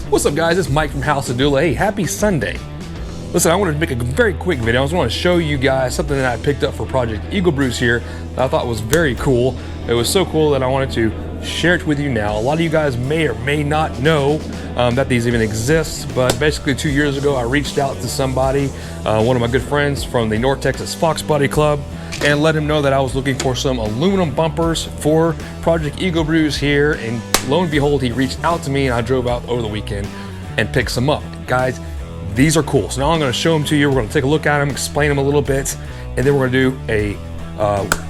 What's up guys, it's Mike from House of Dula. Hey, happy Sunday. Listen, I wanted to make a very quick video. I just want to show you guys something that I picked up for Project Eagle Brews here that I thought was very cool. It was so cool that I wanted to share it with you now. A lot of you guys may or may not know that these even exist, but basically 2 years ago I reached out to somebody, one of my good friends from the North Texas Foxbody Club, and let him know that I was looking for some aluminum bumpers for Project Eagle Brews here, and lo and behold, he reached out to me and I drove out over the weekend and picked some up. Guys, these are cool. So now I'm going to show them to you. We're going to take a look at them, explain them a little bit, and then we're going to do a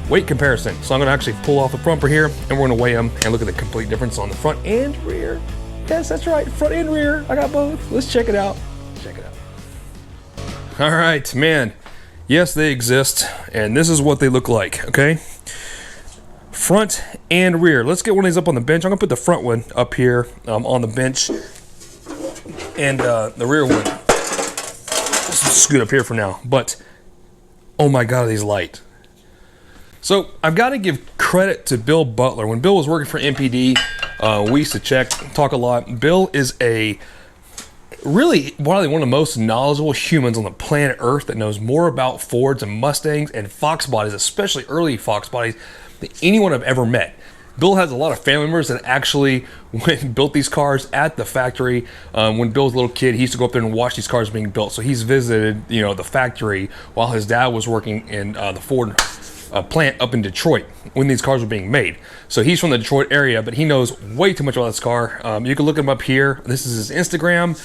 weight comparison. So I'm going to actually pull off the bumper here and we're going to weigh them and look at the complete difference on the front and rear. Yes, that's right, front and rear. I got both. Let's check it out. Check it out. All right, man. Yes, they exist, and this is what they look like, okay? Front and rear. Let's get one of these up on the bench. I'm gonna put the front one up here on the bench, and the rear one, let's scoot up here for now. But, oh my God, are these light. So, I've gotta give credit to Bill Butler. When Bill was working for MPD, we used to talk a lot. Bill is really one of the most knowledgeable humans on the planet Earth that knows more about Fords and Mustangs and Fox bodies, especially early Fox bodies, than anyone I've ever met. Bill has a lot of family members that actually built these cars at the factory. When Bill was a little kid, he used to go up there and watch these cars being built. So he's visited, the factory while his dad was working in the Ford plant up in Detroit when these cars were being made. So he's from the Detroit area, but he knows way too much about this car. You can look him up here. This is his Instagram.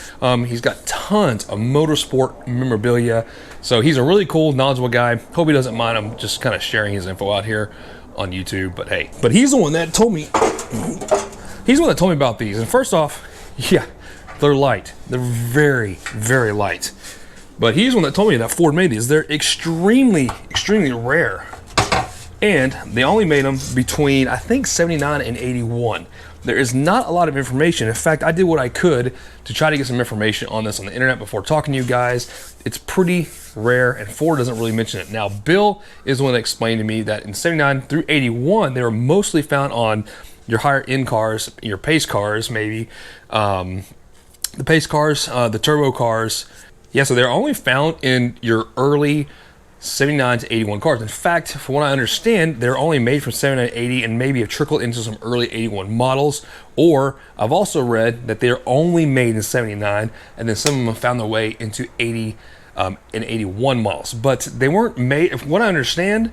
He's got tons of motorsport memorabilia. So he's a really cool, knowledgeable guy. Hope he doesn't mind. I'm just kind of sharing his info out here on YouTube, but hey. But he's the one that told me, about these. And first off, yeah, they're light. They're very, very light. But he's the one that told me that Ford made these. They're extremely, extremely rare. And they only made them between, I think, 79 and 81. There is not a lot of information. In fact, I did what I could to try to get some information on this on the internet before talking to you guys. It's pretty rare, and Ford doesn't really mention it. Now, Bill is the one that explained to me that in 79 through 81, they were mostly found on your higher end cars, your pace cars, maybe. The pace cars, the turbo cars. Yeah, so they're only found in your early 79 to 81 cars. In fact, from what I understand, they're only made from 79 to 80 and maybe have trickled into some early 81 models. Or I've also read that they're only made in 79 and then some of them have found their way into 80 and 81 models. But they weren't made, from what I understand,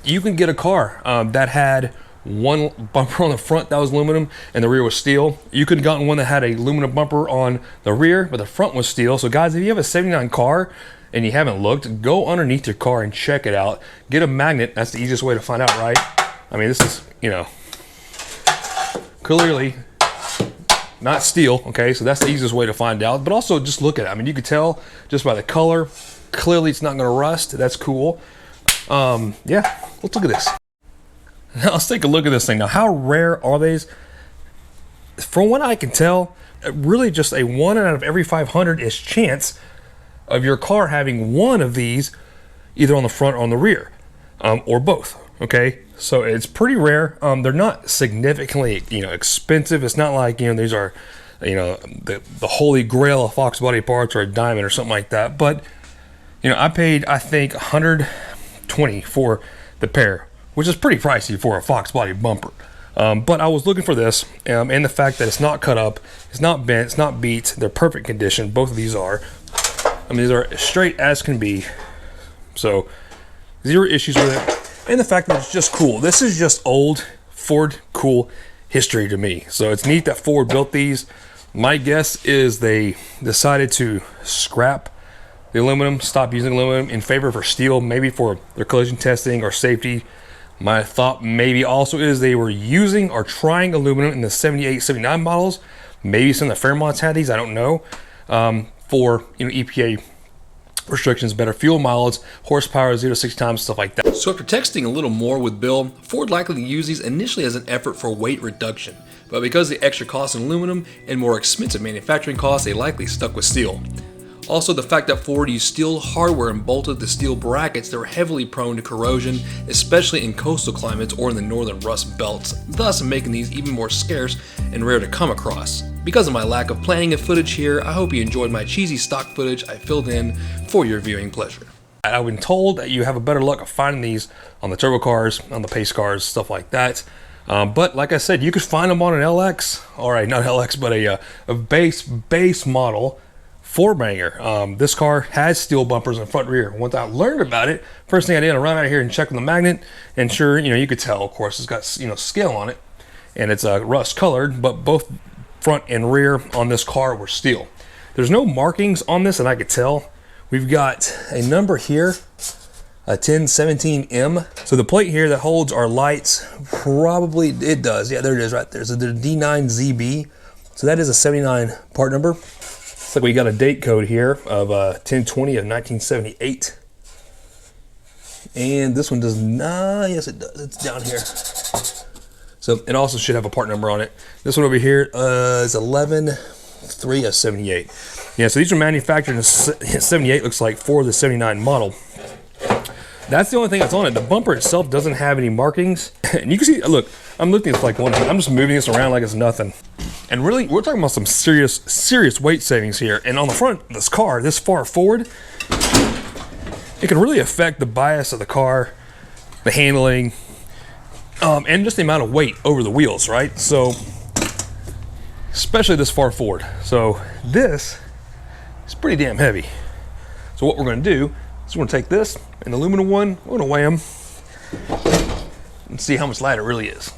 you can get a car that had one bumper on the front that was aluminum and the rear was steel. You could have gotten one that had a aluminum bumper on the rear, but the front was steel. So guys, if you have a 79 car and you haven't looked, go underneath your car and check it out. Get a magnet. That's the easiest way to find out, right? I mean, this is, clearly not steel, okay? So that's the easiest way to find out. But also just look at it. I mean, you could tell just by the color. Clearly it's not gonna rust. That's cool. Yeah, let's look at this. Now let's take a look at this thing. Now, how rare are these? From what I can tell, really just a 1 out of every 500-ish chance of your car having one of these either on the front or on the rear, or both, okay? So it's pretty rare. They're not significantly, expensive. It's not like, these are, the holy grail of Fox body parts or a diamond or something like that. But, I paid, I think, $120 for the pair, which is pretty pricey for a Fox body bumper. But I was looking for this, and the fact that it's not cut up, it's not bent, it's not beat. They're perfect condition. Both of these are. I mean, these are as straight as can be. So, zero issues with it. And the fact that it's just cool. This is just old Ford cool history to me. So, it's neat that Ford built these. My guess is they decided to scrap the aluminum, stop using aluminum in favor for steel, maybe for their collision testing or safety. My thought maybe also is they were using or trying aluminum in the 78, 79 models. Maybe some of the Fairmonts had these, I don't know. For EPA restrictions, better fuel mileage, horsepower 0 to 60 times, stuff like that. So after texting a little more with Bill, Ford likely used these initially as an effort for weight reduction, but because of the extra cost in aluminum and more expensive manufacturing costs, they likely stuck with steel. Also, the fact that Ford used steel hardware and bolted the steel brackets that were heavily prone to corrosion, especially in coastal climates or in the northern rust belts, thus making these even more scarce and rare to come across. Because of my lack of planning of footage here, I hope you enjoyed my cheesy stock footage I filled in for your viewing pleasure. I've been told that you have a better luck of finding these on the turbo cars, on the pace cars, stuff like that. But like I said, you could find them on an LX, or not LX, but a base model 4-banger. This car has steel bumpers in front and rear. Once I learned about it, first thing I did, I ran out here and checked on the magnet, and sure, you could tell, of course, it's got, scale on it, and it's rust colored, but both front and rear on this car were steel. There's no markings on this, and I could tell. We've got a number here, a 1017M. So the plate here that holds our lights, probably, it does. Yeah, there it is right there. So the D9ZB. So that is a 79 part number. Looks like we got a date code here of 1020 of 1978. And this one does not, yes it does, it's down here. So it also should have a part number on it. This one over here is 11/3 of 78. Yeah, so these were manufactured in 78, looks like, for the 79 model. That's the only thing that's on it. The bumper itself doesn't have any markings. And you can see, look, I'm looking at this like one hand. I'm just moving this around like it's nothing. And really, we're talking about some serious weight savings here. And on the front of this car, this far forward, it can really affect the bias of the car, the handling, and just the amount of weight over the wheels, right? So, especially this far forward. So this is pretty damn heavy. So what we're gonna do is we're gonna take this, an aluminum one, we're gonna weigh them and see how much lighter it really is.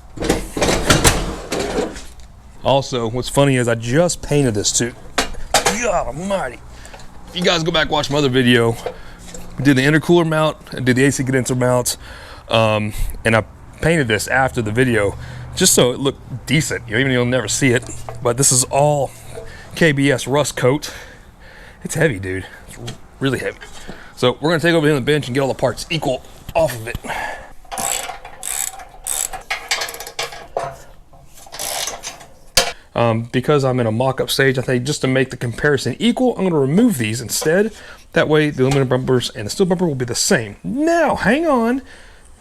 Also, what's funny is I just painted this too. God almighty. If you guys go back and watch my other video, we did the intercooler mount, I did the AC condenser mount, and I painted this after the video just so it looked decent. Even though you'll never see it, but this is all KBS rust coat. It's heavy, dude. It's really heavy. So we're gonna take over here on the bench and get all the parts equal off of it. Because I'm in a mock-up stage, I think just to make the comparison equal, I'm gonna remove these instead. That way the aluminum bumpers and the steel bumper will be the same. Now, hang on.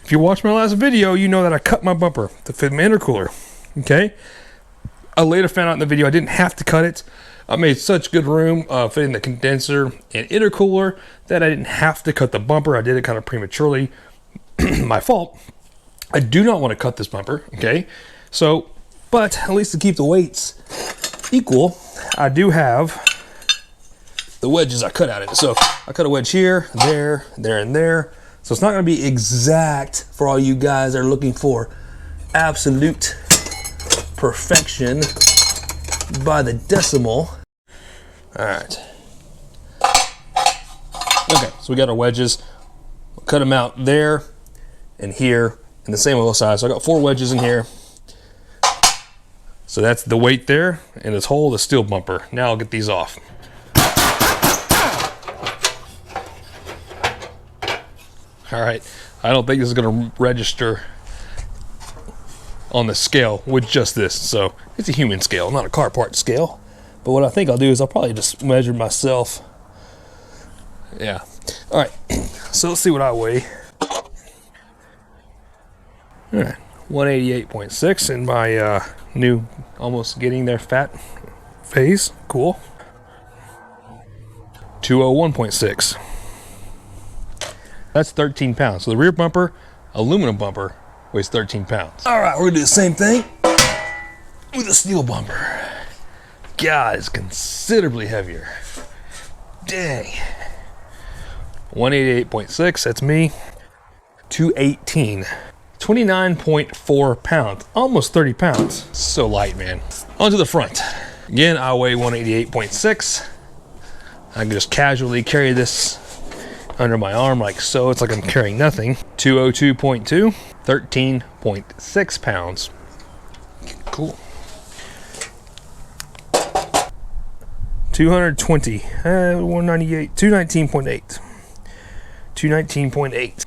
If you watched my last video, you know that I cut my bumper to fit my intercooler, okay? I later found out in the video I didn't have to cut it. I made such good room fitting the condenser and intercooler that I didn't have to cut the bumper. I did it kind of prematurely. My fault. I do not want to cut this bumper, okay? So, but at least to keep the weights equal, I do have the wedges I cut out of it. So I cut a wedge here, there, and there. So it's not going to be exact for all you guys that are looking for absolute perfection by the decimal. All right. Okay, so we got our wedges. We'll cut them out there and here, and the same on both sides. So I got 4 wedges in here. So that's the weight there, and this hole, the steel bumper. Now I'll get these off. All right, I don't think this is gonna register on the scale with just this. So it's a human scale, not a car part scale. But what I think I'll do is I'll probably just measure myself. Yeah, all right, so let's see what I weigh. All right, 188.6 in my new, almost getting there fat phase, cool. 201.6. That's 13 pounds. So the rear bumper, aluminum bumper, weighs 13 pounds. All right, we're gonna do the same thing with the steel bumper. God, it's considerably heavier. Dang. 188.6, that's me. 218. 29.4 pounds, almost 30 pounds. So light, man. Onto the front. Again, I weigh 188.6. I can just casually carry this under my arm like so. It's like I'm carrying nothing. 202.2, 13.6 pounds. Cool. 220, 198, 219.8. 219.8,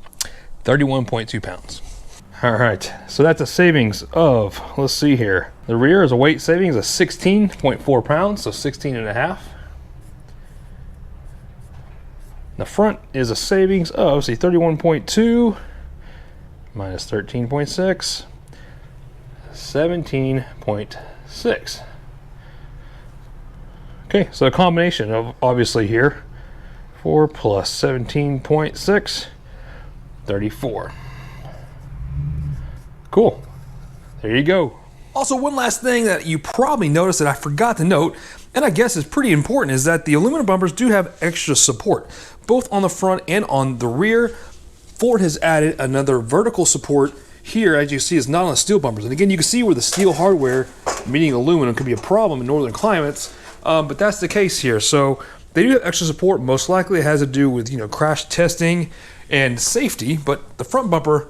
31.2 pounds. All right, so that's a savings of, let's see here. The rear is a weight savings of 16.4 pounds, so 16 and a half. The front is a savings of, see, 31.2 minus 13.6, 17.6. Okay, so a combination of obviously here 4 plus 17.6, 34. Cool. There you go. Also, one last thing that you probably noticed that I forgot to note, and I guess is pretty important, is that the aluminum bumpers do have extra support, both on the front and on the rear. Ford has added another vertical support here, as you see, is not on the steel bumpers. And again, you can see where the steel hardware, meaning aluminum, could be a problem in northern climates, but that's the case here. So they do have extra support. Most likely it has to do with, crash testing and safety, but the front bumper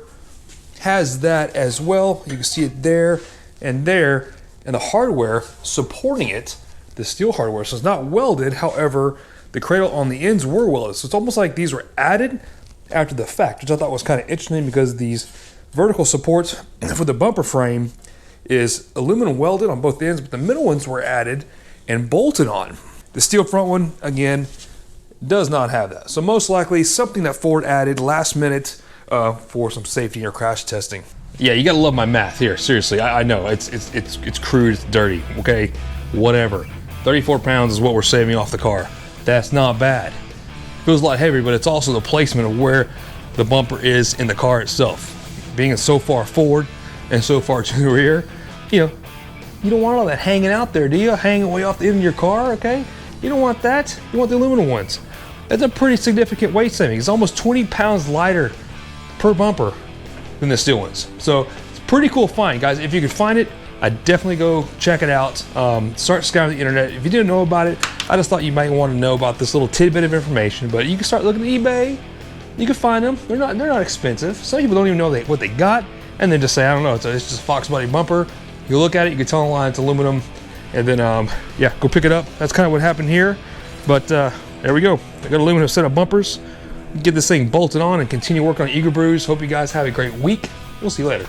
has that as well. You can see it there, and the hardware supporting it, the steel hardware, so it's not welded. However, the cradle on the ends were welded, so it's almost like these were added after the fact, which I thought was kind of interesting, because these vertical supports for the bumper frame is aluminum welded on both ends, but the middle ones were added and bolted on. The steel front one, again, does not have that, so most likely something that Ford added last minute for some safety or crash testing. Yeah, you gotta love my math here. Seriously, I know it's crude, it's dirty. Okay, whatever. 34 pounds is what we're saving off the car. That's not bad. Feels a lot heavier, but it's also the placement of where the bumper is in the car itself. Being so far forward and so far to the rear, you don't want all that hanging out there, do you? Hanging way off the end of your car, okay? You don't want that. You want the aluminum ones. That's a pretty significant weight saving. It's almost 20 pounds lighter per bumper than the steel ones. So it's a pretty cool find, guys. If you could find it, I'd definitely go check it out. Start scouring the internet. If you didn't know about it, I just thought you might want to know about this little tidbit of information. But you can start looking at eBay. You can find them. They're not expensive. Some people don't even know what they got, and then just say, I don't know, it's just a Foxbody bumper. You look at it, you can tell online it's aluminum, and then yeah, go pick it up. That's kind of what happened here. But there we go. I got an aluminum set of bumpers. Get this thing bolted on and continue working on Eagle Brews. Hope you guys have a great week. We'll see you later.